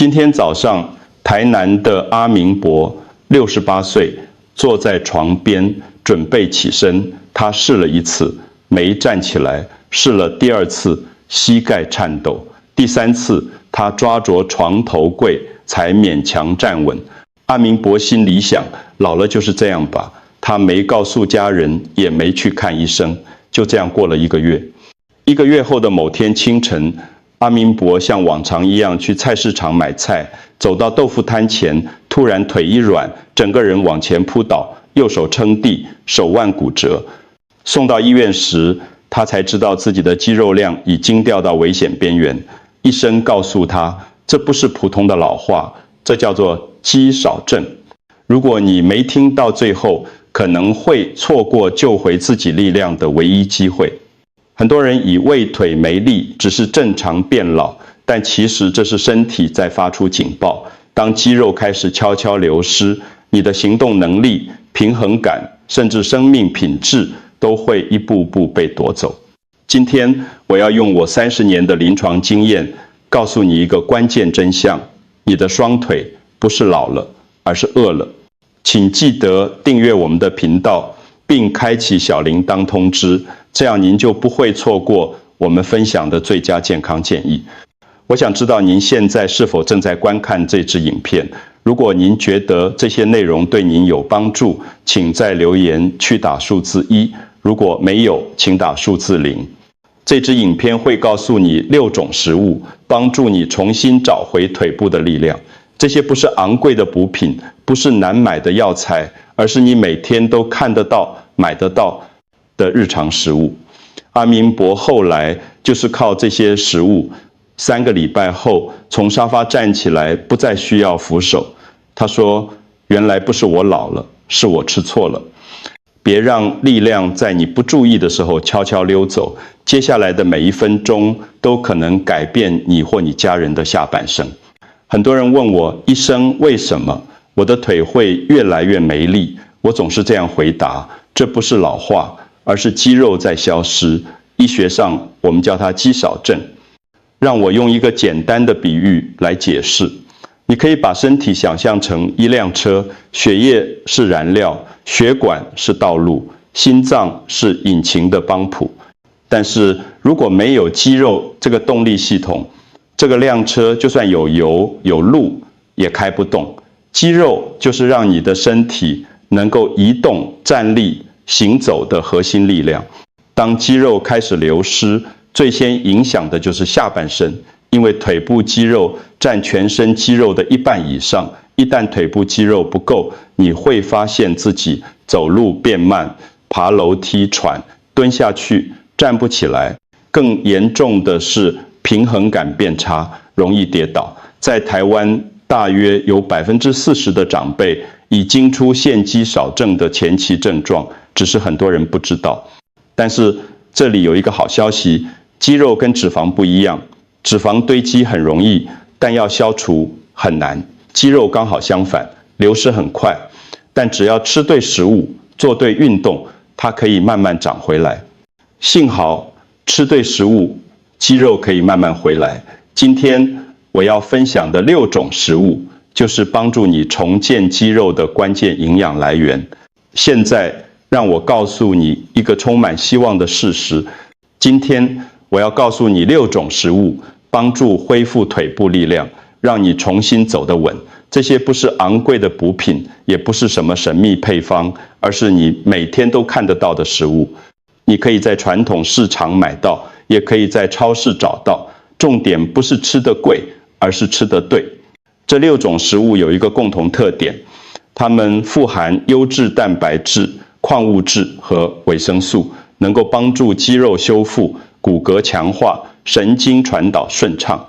今天早上，台南的阿明伯68岁，坐在床边准备起身。他试了一次，没站起来；试了第二次，膝盖颤抖；第三次，他抓着床头柜才勉强站稳。阿明伯心里想：老了就是这样吧。他没告诉家人，也没去看医生，就这样过了1个月。1个月后的某天清晨，阿明伯像往常一样去菜市场买菜，走到豆腐摊前，突然腿一软，整个人往前扑倒，右手撑地，手腕骨折。送到医院时，他才知道自己的肌肉量已经掉到危险边缘。医生告诉他，这不是普通的老化，这叫做肌少症。如果你没听到最后，可能会错过救回自己力量的唯一机会。很多人以为腿没力只是正常变老，但其实这是身体在发出警报。当肌肉开始悄悄流失，你的行动能力、平衡感，甚至生命品质都会一步步被夺走。今天我要用我30年的临床经验，告诉你一个关键真相：你的双腿不是老了，而是饿了。请记得订阅我们的频道，并开启小铃铛通知，这样您就不会错过我们分享的最佳健康建议。我想知道您现在是否正在观看这支影片。如果您觉得这些内容对您有帮助，请在留言区打数字1，如果没有，请打数字0。这支影片会告诉你6种食物，帮助你重新找回腿部的力量。这些不是昂贵的补品，不是难买的药材，而是你每天都看得到、买得到的日常食物。阿明伯后来就是靠这些食物，3个礼拜后从沙发站起来，不再需要扶手。他说：原来不是我老了，是我吃错了。别让力量在你不注意的时候悄悄溜走，接下来的每1分钟都可能改变你或你家人的下半生。很多人问我，医生，为什么我的腿会越来越没力？我总是这样回答：这不是老化，而是肌肉在消失。医学上我们叫它肌少症。让我用一个简单的比喻来解释。你可以把身体想象成一辆车，血液是燃料，血管是道路，心脏是引擎的帮浦。但是如果没有肌肉这个动力系统，这个辆车就算有油有路也开不动。肌肉就是让你的身体能够移动、站立、行走的核心力量。当肌肉开始流失，最先影响的就是下半身，因为腿部肌肉占全身肌肉的1半以上。一旦腿部肌肉不够，你会发现自己走路变慢，爬楼梯喘，蹲下去站不起来。更严重的是平衡感变差，容易跌倒。在台湾，大约有40%的长辈已经出现肌少症的前期症状，只是很多人不知道。但是这里有一个好消息，肌肉跟脂肪不一样，脂肪堆积很容易，但要消除很难。肌肉刚好相反，流失很快，但只要吃对食物，做对运动，它可以慢慢长回来。幸好吃对食物，肌肉可以慢慢回来。今天我要分享的6种食物，就是帮助你重建肌肉的关键营养来源。现在让我告诉你一个充满希望的事实。今天我要告诉你6种食物，帮助恢复腿部力量，让你重新走得稳。这些不是昂贵的补品，也不是什么神秘配方，而是你每天都看得到的食物。你可以在传统市场买到，也可以在超市找到。重点不是吃得贵，而是吃得对。这6种食物有一个共同特点，它们富含优质蛋白质、矿物质和维生素，能够帮助肌肉修复、骨骼强化、神经传导顺畅。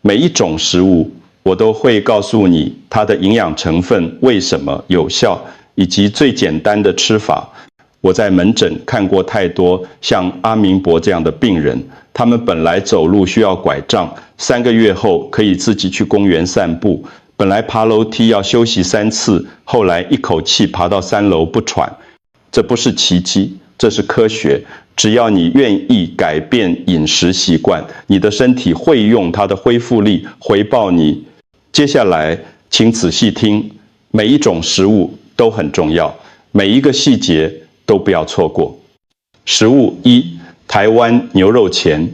每一种食物我都会告诉你它的营养成分为什么有效，以及最简单的吃法。我在门诊看过太多像阿明伯这样的病人，他们本来走路需要拐杖，3个月后可以自己去公园散步；本来爬楼梯要休息3次，后来一口气爬到3楼不喘。这不是奇迹，这是科学。只要你愿意改变饮食习惯，你的身体会用它的恢复力回报你接下来，请仔细听，每一种食物都很重要，每一个细节都不要错过。食物一，台湾牛肉钱，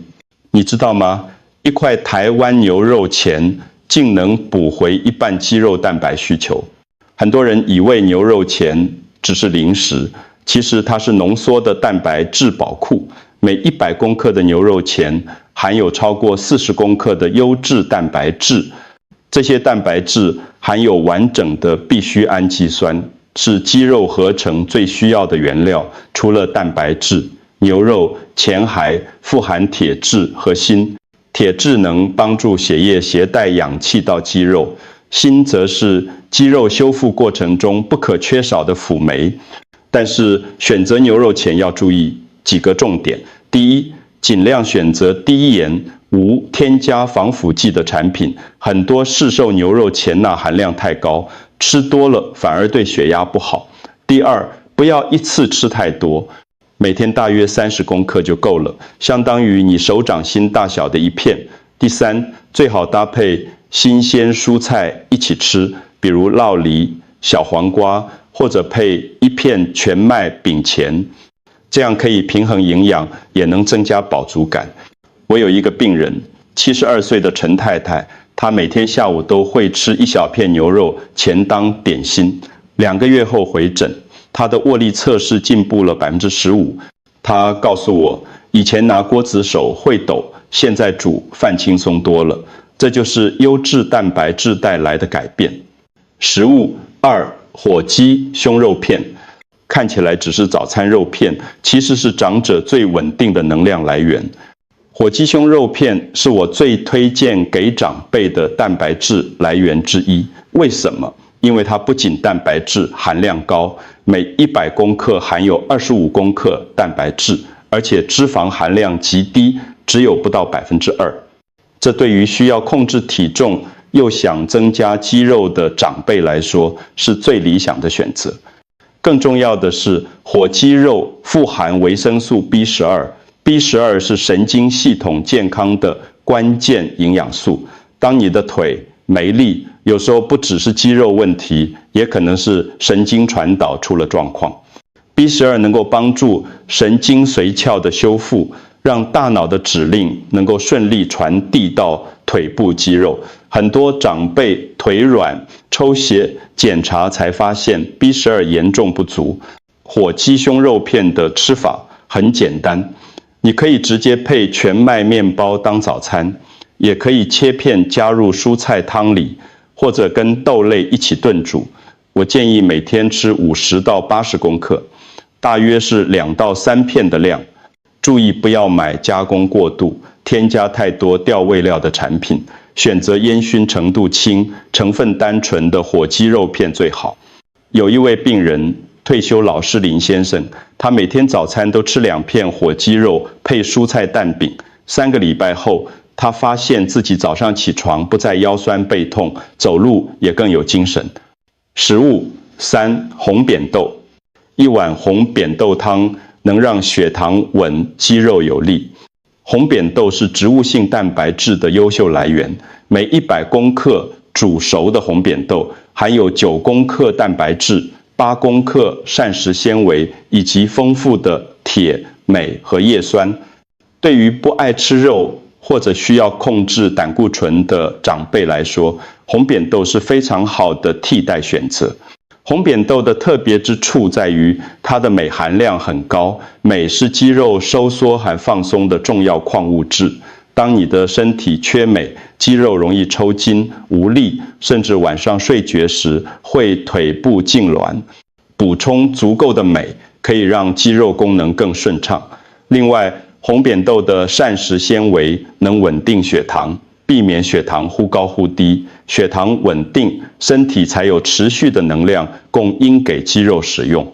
你知道吗？一块台湾牛肉钱竟能补回一半肌肉蛋白需求。很多人以为牛肉钱只是零食，其实它是浓缩的蛋白质宝库。每100公克的牛肉钱含有超过40公克的优质蛋白质，这些蛋白质含有完整的必需氨基酸，是肌肉合成最需要的原料。除了蛋白质，牛肉钱还富含铁质和锌。铁质能帮助血液携带氧气到肌肉，锌则是肌肉修复过程中不可缺少的辅酶。但是选择牛肉钱要注意几个重点：第一，尽量选择低盐、无添加防腐剂的产品。很多市售牛肉钱钠含量太高，吃多了反而对血压不好。第二，不要一次吃太多，每天大约30公克就够了，相当于你手掌心大小的一片。第三，最好搭配新鲜蔬菜一起吃，比如酪梨、小黄瓜，或者配一片全麦饼前，这样可以平衡营养，也能增加饱足感。我有一个病人，72岁的陈太太，她每天下午都会吃一小片牛肉钱当点心。2个月后回诊，她的握力测试进步了15%。她告诉我，以前拿锅子手会抖，现在煮饭轻松多了。这就是优质蛋白质带来的改变。食物2，火鸡胸肉片，看起来只是早餐肉片，其实是长者最稳定的能量来源。火鸡胸肉片是我最推荐给长辈的蛋白质来源之一。为什么？因为它不仅蛋白质含量高，每100公克含有25公克蛋白质，而且脂肪含量极低，只有不到2%。这对于需要控制体重又想增加肌肉的长辈来说，是最理想的选择。更重要的是，火鸡肉富含维生素 B12，B12 是神经系统健康的关键营养素。当你的腿没力，有时候不只是肌肉问题，也可能是神经传导出了状况。B12 能够帮助神经髓鞘的修复，让大脑的指令能够顺利传递到腿部肌肉。很多长辈腿软、抽血检查才发现 B12 严重不足。火鸡胸肉片的吃法很简单，你可以直接配全麦面包当早餐，也可以切片加入蔬菜汤里，或者跟豆类一起炖煮。我建议每天吃50到80公克，大约是2到3片的量。注意不要买加工过度、添加太多调味料的产品，选择烟熏程度轻、成分单纯的火鸡肉片最好。有一位病人，退休老师林先生，他每天早餐都吃2片火鸡肉配蔬菜蛋饼。3个礼拜后，他发现自己早上起床不再腰酸背痛，走路也更有精神。食物3，红扁豆，一碗红扁豆汤能让血糖稳，肌肉有力。红扁豆是植物性蛋白质的优秀来源，每100公克煮熟的红扁豆含有9公克蛋白质、8公克膳食纤维以及丰富的铁、镁和叶酸。对于不爱吃肉或者需要控制胆固醇的长辈来说，红扁豆是非常好的替代选择。红扁豆的特别之处在于它的镁含量很高，镁是肌肉收缩和放松的重要矿物质。当你的身体缺镁，肌肉容易抽筋、无力，甚至晚上睡觉时会腿部痉挛。补充足够的镁可以让肌肉功能更顺畅。另外，红扁豆的膳食纤维能稳定血糖，避免血糖忽高忽低。血糖稳定，身体才有持续的能量供应给肌肉使用。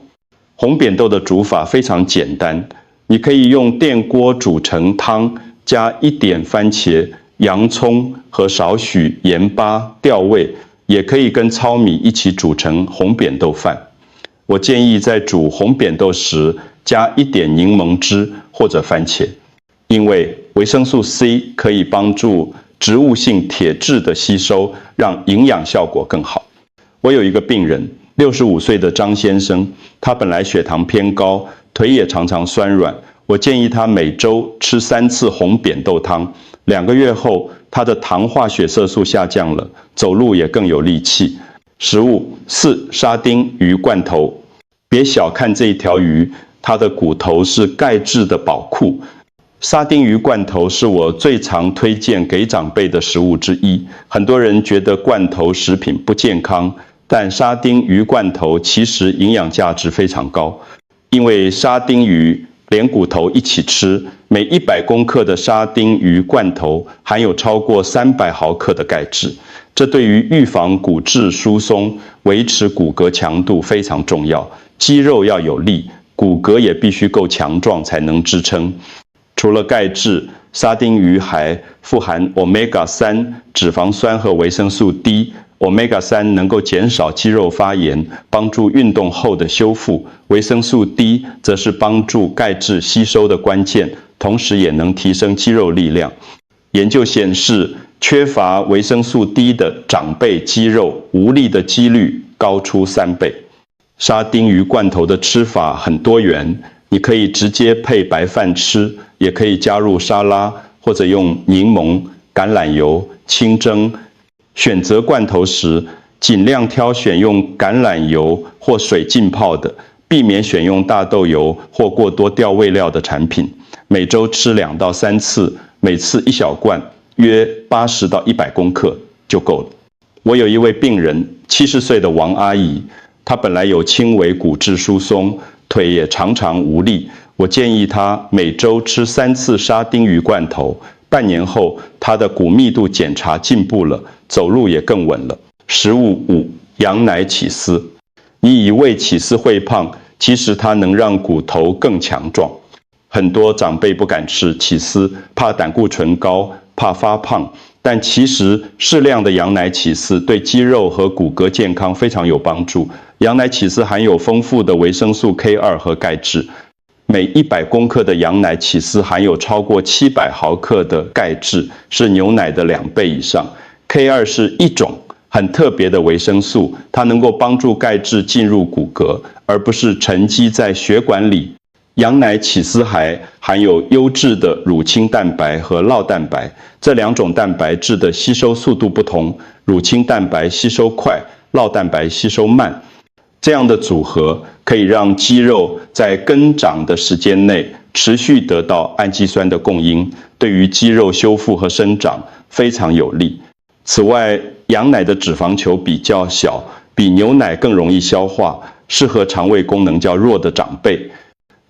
红扁豆的煮法非常简单，你可以用电锅煮成汤，加一点番茄、洋葱和少许盐巴调味，也可以跟糙米一起煮成红扁豆饭。我建议在煮红扁豆时加一点柠檬汁或者番茄，因为维生素 C 可以帮助植物性铁质的吸收，让营养效果更好。我有一个病人，65岁的张先生，他本来血糖偏高，腿也常常酸软。我建议他每周吃3次红扁豆汤，2个月后，他的糖化血色素下降了，走路也更有力气。食物4，沙丁鱼罐头。别小看这一条鱼，它的骨头是钙质的宝库。沙丁鱼罐头是我最常推荐给长辈的食物之一。很多人觉得罐头食品不健康，但沙丁鱼罐头其实营养价值非常高，因为沙丁鱼连骨头一起吃，每100公克的沙丁鱼罐头含有超过300毫克的钙质，这对于预防骨质疏松、维持骨骼强度非常重要。肌肉要有力，骨骼也必须够强壮才能支撑。除了钙质，沙丁鱼还富含 Omega-3 脂肪酸和维生素 D。Omega-3 能够减少肌肉发炎，帮助运动后的修复。维生素 D 则是帮助钙质吸收的关键，同时也能提升肌肉力量。研究显示，缺乏维生素 D 的长辈肌肉无力的几率高出3倍。沙丁鱼罐头的吃法很多元，你可以直接配白饭吃，也可以加入沙拉，或者用柠檬、橄榄油、清蒸。选择罐头时，尽量挑选用橄榄油或水浸泡的，避免选用大豆油或过多调味料的产品。每周吃2到3次，每次1小罐，约80到100公克就够了。我有一位病人，70岁的王阿姨，她本来有轻微骨质疏松，腿也常常无力。我建议她每周吃3次沙丁鱼罐头，半年后她的骨密度检查进步了，走路也更稳了。食物5，羊奶起司。你以为起司会胖，其实它能让骨头更强壮。很多长辈不敢吃起司，怕胆固醇高，怕发胖。但其实适量的羊奶起司对肌肉和骨骼健康非常有帮助。羊奶起司含有丰富的维生素 K2 和钙质，每100公克的羊奶起司含有超过700毫克的钙质，是牛奶的2倍以上。K2 是一种很特别的维生素，它能够帮助钙质进入骨骼，而不是沉积在血管里。羊奶起司还含有优质的乳清蛋白和酪蛋白，这2种蛋白质的吸收速度不同，乳清蛋白吸收快，酪蛋白吸收慢。这样的组合可以让肌肉在更长的时间内持续得到氨基酸的供应，对于肌肉修复和生长非常有利。此外，羊奶的脂肪球比较小，比牛奶更容易消化，适合肠胃功能较弱的长辈。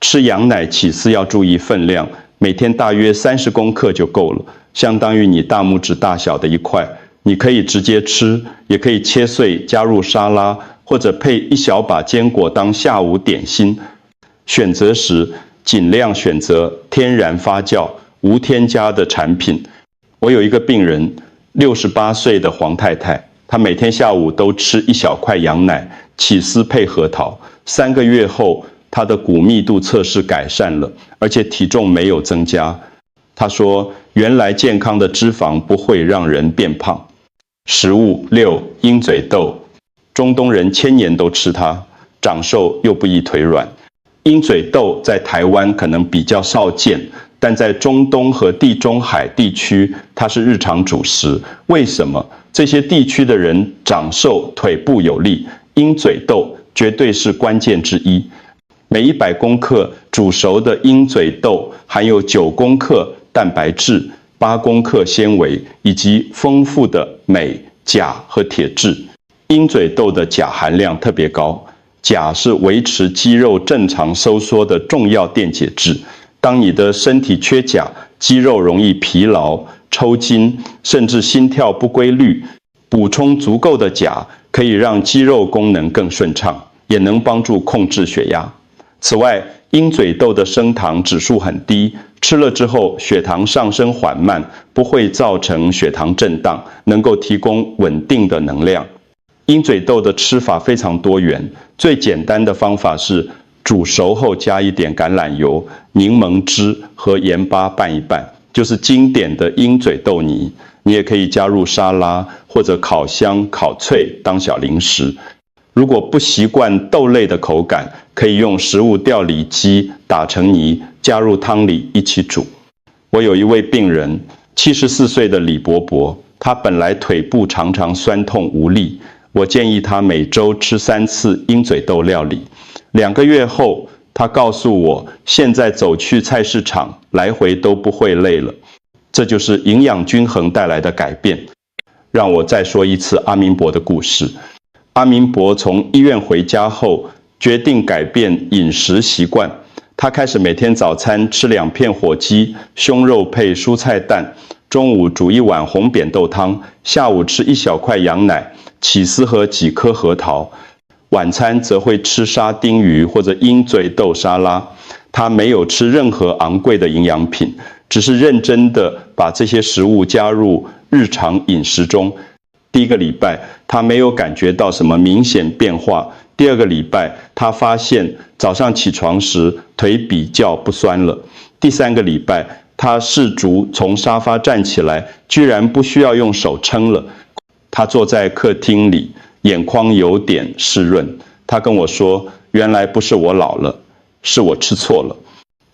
吃羊奶起司要注意分量，每天大约30公克就够了，相当于你大拇指大小的一块。你可以直接吃，也可以切碎加入沙拉，或者配1小把坚果当下午点心。选择时尽量选择天然发酵、无添加的产品。我有一个病人，68岁的黄太太，她每天下午都吃1小块羊奶，起司配核桃。3个月后，她的骨密度测试改善了，而且体重没有增加。她说，原来健康的脂肪不会让人变胖。食物6，鹰嘴豆。中东人1000年都吃它，长瘦又不易腿软。鹰嘴豆在台湾可能比较少见，但在中东和地中海地区，它是日常主食。为什么？这些地区的人长瘦，腿部有力，鹰嘴豆绝对是关键之一。每100公克煮熟的鹰嘴豆含有9公克蛋白质、8公克纤维，以及丰富的镁、钾和铁质。鹰嘴豆的钾含量特别高，钾是维持肌肉正常收缩的重要电解质。当你的身体缺钾，肌肉容易疲劳、抽筋，甚至心跳不规律。补充足够的钾可以让肌肉功能更顺畅，也能帮助控制血压。此外，鹰嘴豆的升糖指数很低，吃了之后血糖上升缓慢，不会造成血糖震荡，能够提供稳定的能量。鹰嘴豆的吃法非常多元，最简单的方法是煮熟后加一点橄榄油、柠檬汁和盐巴拌一拌，就是经典的鹰嘴豆泥。你也可以加入沙拉或者烤香、烤脆当小零食。如果不习惯豆类的口感，可以用食物调理机打成泥，加入汤里一起煮。我有一位病人，74岁的李伯伯，他本来腿部常常酸痛无力，我建议他每周吃3次鹰嘴豆料理。2个月后，他告诉我，现在走去菜市场来回都不会累了。这就是营养均衡带来的改变。让我再说一次阿明伯的故事。阿明伯从医院回家后，决定改变饮食习惯。他开始每天早餐吃2片火鸡，胸肉配蔬菜蛋，中午煮1碗红扁豆汤，下午吃1小块羊奶，起司和几颗核桃。晚餐则会吃沙丁鱼或者鹰嘴豆沙拉。他没有吃任何昂贵的营养品，只是认真的把这些食物加入日常饮食中。第1个礼拜，他没有感觉到什么明显变化。第2个礼拜，他发现早上起床时腿比较不酸了。第3个礼拜，他试足从沙发站起来，居然不需要用手撑了。他坐在客厅里，眼眶有点湿润。他跟我说，原来不是我老了，是我吃错了。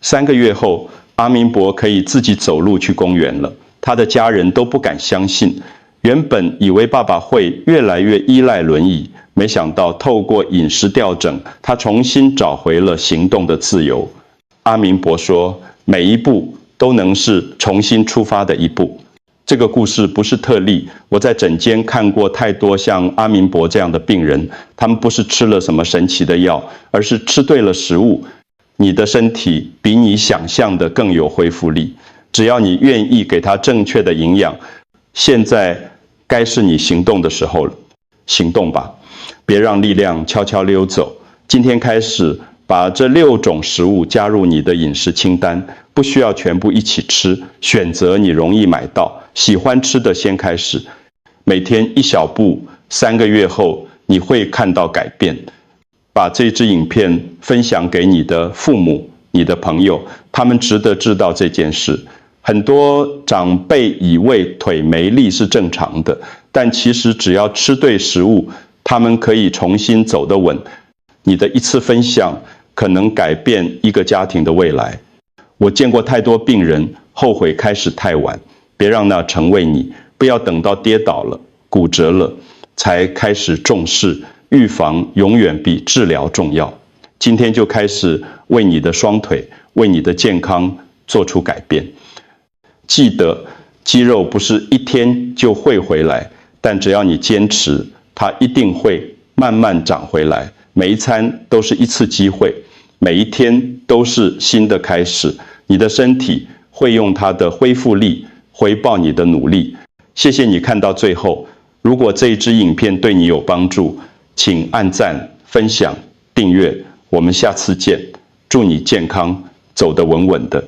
3个月后，阿明伯可以自己走路去公园了。他的家人都不敢相信。原本以为爸爸会越来越依赖轮椅，没想到透过饮食调整，他重新找回了行动的自由。阿明伯说，每一步都能是重新出发的一步。这个故事不是特例，我在诊间看过太多像阿明伯这样的病人，他们不是吃了什么神奇的药，而是吃对了食物。你的身体比你想象的更有恢复力，只要你愿意给它正确的营养。现在该是你行动的时候了，行动吧，别让力量悄悄溜走。今天开始，把这6种食物加入你的饮食清单，不需要全部一起吃，选择你容易买到、喜欢吃的先开始。每天1小步，3个月后你会看到改变。把这支影片分享给你的父母、你的朋友，他们值得知道这件事。很多长辈以为腿没力是正常的，但其实只要吃对食物，他们可以重新走得稳。你的一次分享可能改变一个家庭的未来。我见过太多病人后悔开始太晚，别让那成为你，不要等到跌倒了、骨折了才开始重视。预防永远比治疗重要。今天就开始为你的双腿、为你的健康做出改变。记得，肌肉不是1天就会回来，但只要你坚持，它一定会慢慢长回来。每一餐都是一次机会，每一天都是新的开始。你的身体会用它的恢复力回报你的努力。谢谢你看到最后。如果这一支影片对你有帮助，请按赞、分享、订阅。我们下次见。祝你健康，走得稳稳的。